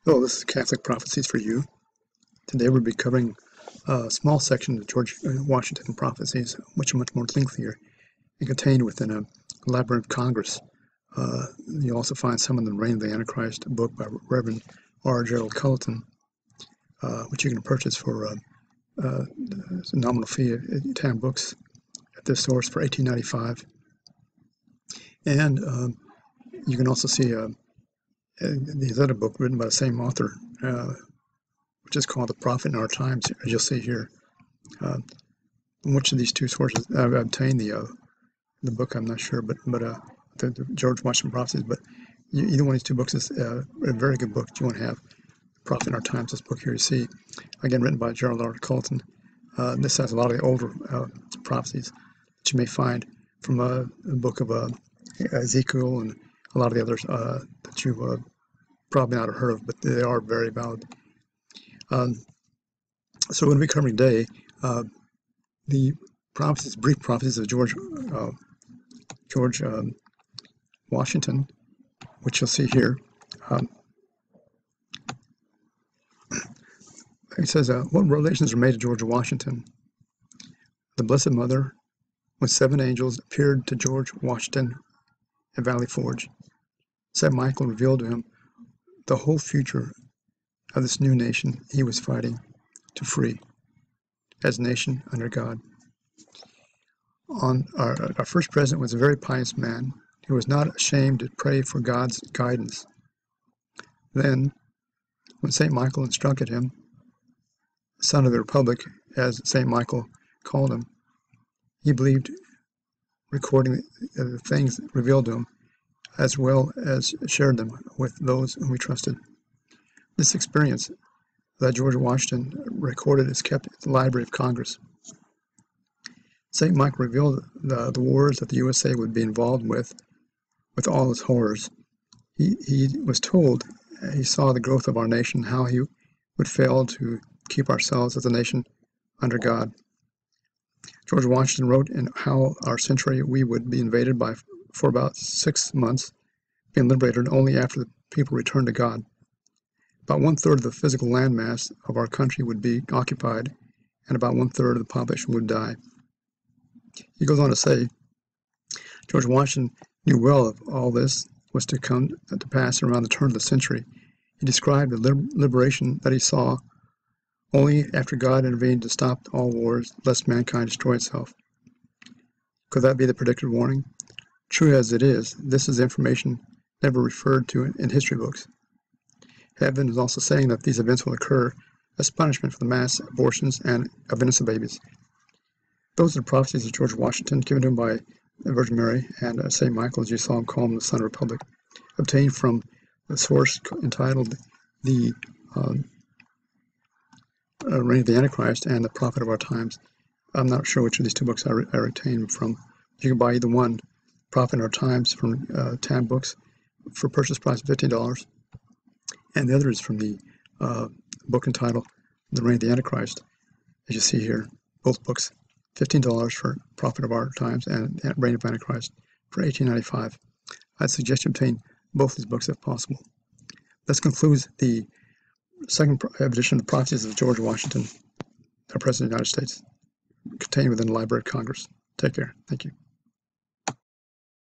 Hello, this is Catholic Prophecies for You. Today we'll be covering a small section of George Washington Prophecies, which are much more lengthier and contained within a Library of Congress. You'll also find some in the Reign of the Antichrist book by Reverend R. Gerald Culleton, which you can purchase for a nominal fee of 10 books at this source for $18.95. And you can also see the other book written by the same author, which is called The Prophet in Our Times, as you'll see here. From which of these two sources I've obtained the book, I'm not sure, but the George Washington Prophecies. But either one of these two books is a very good book. You want to have Prophet in Our Times. This book here you see, again written by Gerald R. Culleton. This has a lot of the older prophecies that you may find from a book of Ezekiel and a lot of the others that you probably not have heard of, but they are very valid. So we're going to be covering today the prophecies, brief prophecies of George Washington, which you'll see here. It says, what revelations were made to George Washington? The Blessed Mother, with 7 angels, appeared to George Washington at Valley Forge. Saint Michael revealed to him the whole future of this new nation he was fighting to free as a nation under God. Our first president was a very pious man who was not ashamed to pray for God's guidance. Then, when St. Michael instructed him, son of the Republic, as St. Michael called him, he believed, recording the things revealed to him, as well as shared them with those whom he trusted. This experience that George Washington recorded is kept at the Library of Congress. St. Michael revealed the wars that the USA would be involved with all its horrors. He was told, he saw the growth of our nation, how he would fail to keep ourselves as a nation under God. George Washington wrote in how our century we would be invaded for about 6 months, being liberated only after the people returned to God. About 1/3 of the physical landmass of our country would be occupied, and about 1/3 of the population would die. He goes on to say, George Washington knew well of all this was to come to pass around the turn of the century. He described the liberation that he saw only after God intervened to stop all wars, lest mankind destroy itself. Could that be the predicted warning? True as it is, this is information never referred to in history books. Heaven is also saying that these events will occur as punishment for the mass abortions and of innocent babies. Those are the prophecies of George Washington, given to him by the Virgin Mary and St. Michael, as you saw him call him the Son of the Republic, obtained from the source entitled The Reign of the Antichrist and The Prophet of Our Times. I'm not sure which of these two books I retained from. You can buy either one, Prophet in Our Times, from 10 books for purchase price of $15, and the other is from the book entitled The Reign of the Antichrist, as you see here. Both books, $15 for Prophet of Our Times and Reign of Antichrist for $18.95. I'd suggest you obtain both these books if possible. This concludes the second edition of the Prophecies of George Washington, our President of the United States, contained within the Library of Congress. Take care. Thank you.